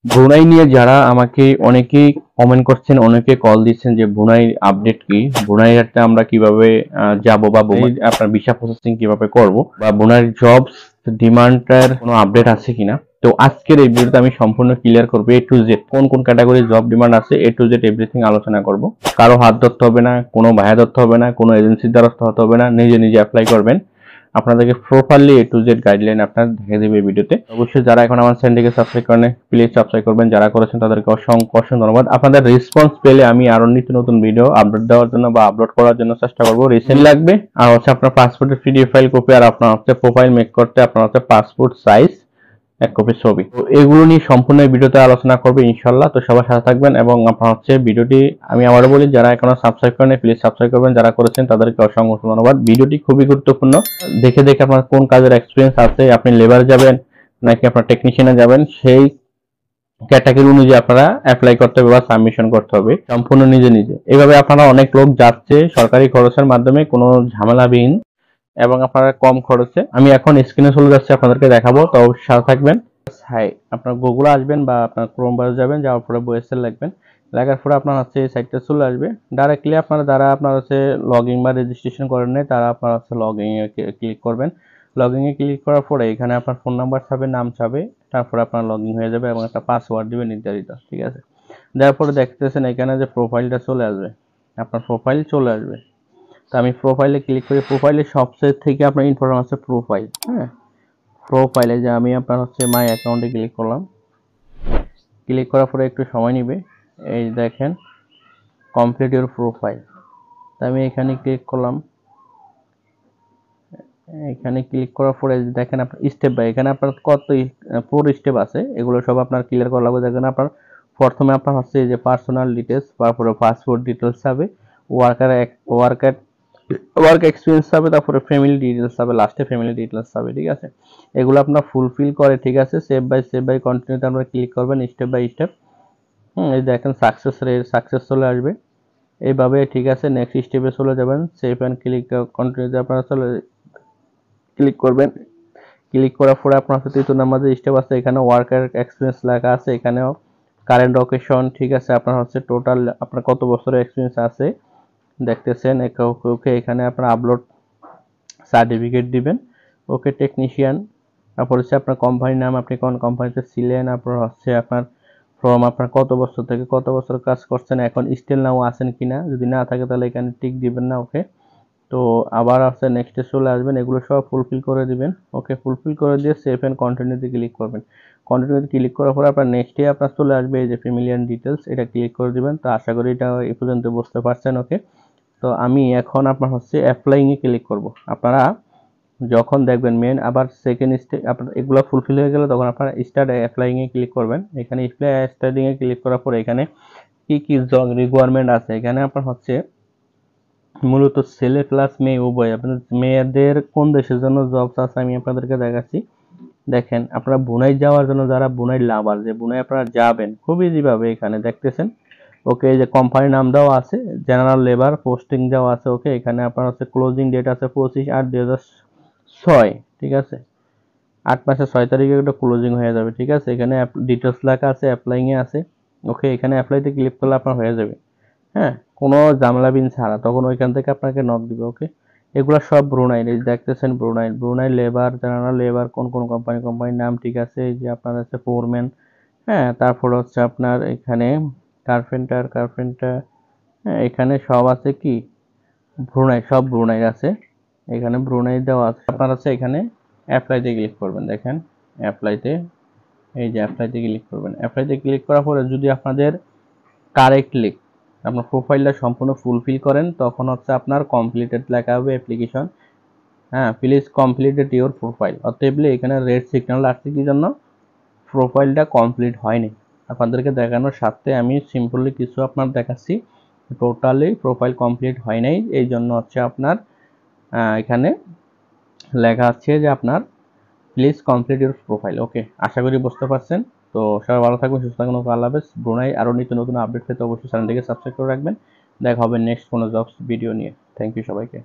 Brunei নিয়ে যারা আমাকে অনেকেই কমেন্ট করছেন, অনেকে কল দিচ্ছেন যে ব্রুনাই আপডেট কি, ব্রুনাইতে আমরা কিভাবে যাব, বা আপনার ভিসা প্রসেসিং কিভাবে করব, বা ব্রুনাইয়ের জবস ডিমান্ডের কোনো আপডেট আছে কিনা। তো আজকের এই ভিডিওতে আমি সম্পূর্ণ ক্লিয়ার করব এ টু জেড কোন কোন ক্যাটাগরির জব ডিমান্ড আছে, এ টু জেড এভরিথিং আলোচনা করব। কারো হাত ধরতে হবে না, কোনো ভাইয়া ধরতে হবে না, কোনো এজেন্সির দ্বারস্থ হতে হবে না, নিজে নিজে অ্যাপ্লাই করবেন। আপনাদেরকে properly A to Z guideline আপনার দেখে দেবে ভিডিওতে। অবশ্যই যারা এখন আমার চ্যানেলটিকে সাবস্ক্রাইব করেন, প্লিজ সাবস্ক্রাইব করবেন। যারা করেছেন তাদেরকে অসংখ্য অসংখ্য ধন্যবাদ। আপনাদের রেসপন্স পেলে আমি আরো নিত্য নতুন ভিডিও আপলোড দেওয়ার জন্য বা আপলোড করার জন্য চেষ্টা করব। রিসেন্ট লাগবে আর হচ্ছে আপনার পাসপোর্টের পিডিএফ ফাইল কপি, আর আপনার হচ্ছে প্রোফাইল মেক করতে আপনার হচ্ছে পাসপোর্ট সাইজ এক কপি ছবি। তো এগুলো নিয়ে সম্পূর্ণ ভিডিওতে আলোচনা করবে ইনশাল্লাহ। তো সবার সাথে থাকবেন এবং আপনার হচ্ছে ভিডিওটি আমি আবারও বলি, যারা এখনো সাবস্ক্রাইব করেন প্লিজ সাবস্ক্রাইব করবেন। যারা করেছেন তাদেরকে অসংখ্য ধন্যবাদ। ভিডিওটি খুবই গুরুত্বপূর্ণ। দেখে দেখে আপনার কোন কাজের এক্সপিরিয়েন্স আছে, আপনি লেবার যাবেন নাকি আপনার টেকনিশিয়ানে যাবেন, সেই ক্যাটাগরি অনুযায়ী আপনারা অ্যাপ্লাই করতে হবে বা সাবমিশন করতে হবে সম্পূর্ণ নিজে নিজে। এইভাবে আপনারা অনেক লোক যাচ্ছে সরকারি খরচের মাধ্যমে, কোনো ঝামেলাবিহীন এবং আপনারা কম খরচে। আমি এখন স্ক্রিনে চলে যাচ্ছি, আপনাদেরকে দেখাবো। তো অবশ্যই সাথে থাকবেন। হাই, আপনার গুগলে আসবেন বা আপনার ক্রোম ব্রাউজারে যাবেন, যাওয়ার পরে বয়েসেল লিখবেন। লেখার পরে আপনার হচ্ছে এই সাইটটা চলে আসবে। ডাইরেক্টলি আপনারা যারা আপনার হচ্ছে লগইন বা রেজিস্ট্রেশন করেন নাই তারা আপনার হচ্ছে লগইন এ ক্লিক করবেন। লগইন এ ক্লিক করার পরে এখানে আপনার ফোন নাম্বার চাবে, নাম চাবে, তারপরে আপনার লগইন হয়ে যাবে এবং একটা পাসওয়ার্ড দিবেন নির্ধারিত, ঠিক আছে। দেওয়ার পরে দেখতেছেন এখানে যে প্রোফাইলটা চলে আসবে, আপনার প্রোফাইল চলে আসবে। তো আমি প্রোফাইলে ক্লিক করি। প্রোফাইলে সবচেয়ে থেকে আপনার ইম্পর্টেন্ট হচ্ছে প্রোফাইল। হ্যাঁ, প্রোফাইলে যে আমি আপনার হচ্ছে মাই অ্যাকাউন্টে ক্লিক করলাম। ক্লিক করার পরে একটু সময় নেবে। এই দেখেন কমপ্লিট ইউর প্রোফাইল। তো আমি এখানে ক্লিক করলাম। এখানে ক্লিক করার পরে দেখেন আপনার স্টেপ বাই, এখানে আপনার কত 4 স্টেপ আছে, এগুলো সব আপনার ক্লিয়ার করা লাগবে। দেখেন আপনার প্রথমে আপনার হচ্ছে যে পার্সোনাল ডিটেলস, তারপরে পাসপোর্ট ডিটেলস হবে, ওয়ার্ক এক্সপিরিয়েন্স হবে, তারপরে ফ্যামিলি ডিটেলস হবে, লাস্টে ফ্যামিলি ডিটেলস হবে, ঠিক আছে। এগুলো আপনার ফুলফিল করে, ঠিক আছে। স্টেপ বাই কন্টিনিউতে আমরা ক্লিক করবেন স্টেপ বাই স্টেপ। এই দেখেন সাকসেস চলে আসবে এইভাবে, ঠিক আছে। নেক্সট স্টেপে চলে যাবেন, সেভ অ্যান্ড ক্লিক কন্টিনিউতে আপনারা ক্লিক করবেন। ক্লিক করার পরে আপনার হচ্ছে 3 নাম্বার যে স্টেপ আছে, এখানে ওয়ার্কার এক্সপিরিয়েন্স লেখা আছে, এখানেও কারেন্ট লোকেশন, ঠিক আছে। আপনার হচ্ছে টোটাল আপনার কত বছরের এক্সপিরিয়েন্স আছে দেখতেছেন। ওকে, এখানে আপনার আপলোড সার্টিফিকেট দিবেন। ওকে, টেকনিশিয়ান। তারপর হচ্ছে আপনার কোম্পানির নাম, আপনি কোন কোম্পানিতে ছিলেন, তারপর হচ্ছে আপনার ফ্রম, আপনার কত বছর থেকে কত বছর কাজ করছেন, এখন স্টিল নাও আছেন কিনা, যদি না থাকে তাহলে এখানে টিক দিবেন না। ওকে, তো আবার আছে নেক্সটে চলে আসবেন, এগুলো সব ফুলফিল করে দিবেন। ওকে, ফুলফিল করে দিয়ে সেভ এন্ড কন্টিনিউতে ক্লিক করবেন। কন্টিনিউতে ক্লিক করার পরে আপনার নেক্সটে আপনার চলে আসবে এই যে ফ্যামিলিয়ান ডিটেলস, এটা ক্লিক করে দিবেন। তো আশা করি এটা এই পর্যন্ত বুঝতে পারছেন। ওকে, তো আমি এখন আপনার হচ্ছে অ্যাপ্লাইং এ ক্লিক করব। আপনারা যখন দেখবেন মেন আবার সেকেন্ড স্টেপ আপনার এগুলো ফুলফিল হয়ে গেলে তখন আপনারা স্টার্ট অ্যাপ্লাইং এ ক্লিক করবেন। এখানে স্টার্টিং এ ক্লিক করার পরে এখানে কি কি জব রিকোয়ারমেন্ট আছে, এখানে আপনার হচ্ছে মূলত ছেলে প্লাস মেয়ে উভয়, আপনাদের মেয়েদের কোন দেশের জন্য জবস আছে আমি আপনাদেরকে দেখাচ্ছি। দেখেন আপনারা বুনাই যাওয়ার জন্য, যারা বুনাই লাভার, যে বুনাই আপনারা যাবেন খুব ইজি ভাবে এখানে দেখতেছেন। ওকে, এই যে কোম্পানির নাম দেওয়া আছে, জেনারেল লেবার পোস্টিং দেওয়া আছে। ওকে, এখানে আপনার হচ্ছে ক্লোজিং ডেট আছে 25/8/2006, ঠিক আছে। 8 মাসের 6 তারিখে এটা ক্লোজিং হয়ে যাবে, ঠিক আছে। এখানে ডিটেলস লেখা আছে, অ্যাপ্লাইং এ আছে। ওকে, এখানে অ্যাপ্লাইতে ক্লিক করলে আপনার হয়ে যাবে। হ্যাঁ, কোনো ঝামেলা বিন ছাড়া, তখন ওইখান থেকে আপনাকে নক দিবে। ওকে, এগুলো সব ব্রুনাই, এই দেখতেছেন ব্রুনাই লেবার, জেনারেল লেবার, কোন কোন কোম্পানির নাম, ঠিক আছে। এই যে আপনার আছে ফোরম্যান, হ্যাঁ, তারপর হচ্ছে আপনার এখানে কার্পেন্টার, হ্যাঁ, এখানে সব আছে কি ব্রুনাই, সব ব্রুনাই আছে। এখানে ব্রুনাই দেওয়া আছে। আপনার আছে এখানে অ্যাপ্লাইতে ক্লিক করবেন। দেখেন অ্যাপ্লাইতে, এই যে অ্যাপ্লাইতে ক্লিক করবেন। অ্যাপ্লাইতে ক্লিক করার পরে যদি আপনাদের কারেক্টলি আপনার প্রোফাইলটা সম্পূর্ণ ফুলফিল করেন, তখন হচ্ছে আপনার কমপ্লিটেড লেখা হবে অ্যাপ্লিকেশন। হ্যাঁ, প্লিজ কমপ্লিটেড ইওর প্রোফাইল। অতএব এখানে রেড সিগন্যাল আসছে কি জন্য, প্রোফাইলটা কমপ্লিট হয়নি। আপনাদেরকে দেখানোর সাথে আমি সিম্পলি কিছু আপনার দেখাচ্ছি, টোটালি প্রোফাইল কমপ্লিট হয় নাই, এই জন্য হচ্ছে আপনার এখানে লেখা আছে যে আপনার প্লিজ কমপ্লিট ইউর প্রোফাইল। ওকে, আশা করি বুঝতে পারছেন। তো সবাই ভালো থাকবেন, সুস্থ থাকবেন, আল্লাহ হাফেজ। ব্রুনাই আরও নিত্য নতুন আপডেট পেতে অবশ্যই চ্যানেলটিকে সাবস্ক্রাইব করে রাখবেন। দেখা হবে নেক্সট কোনো জবস ভিডিও নিয়ে। থ্যাংক ইউ সবাইকে।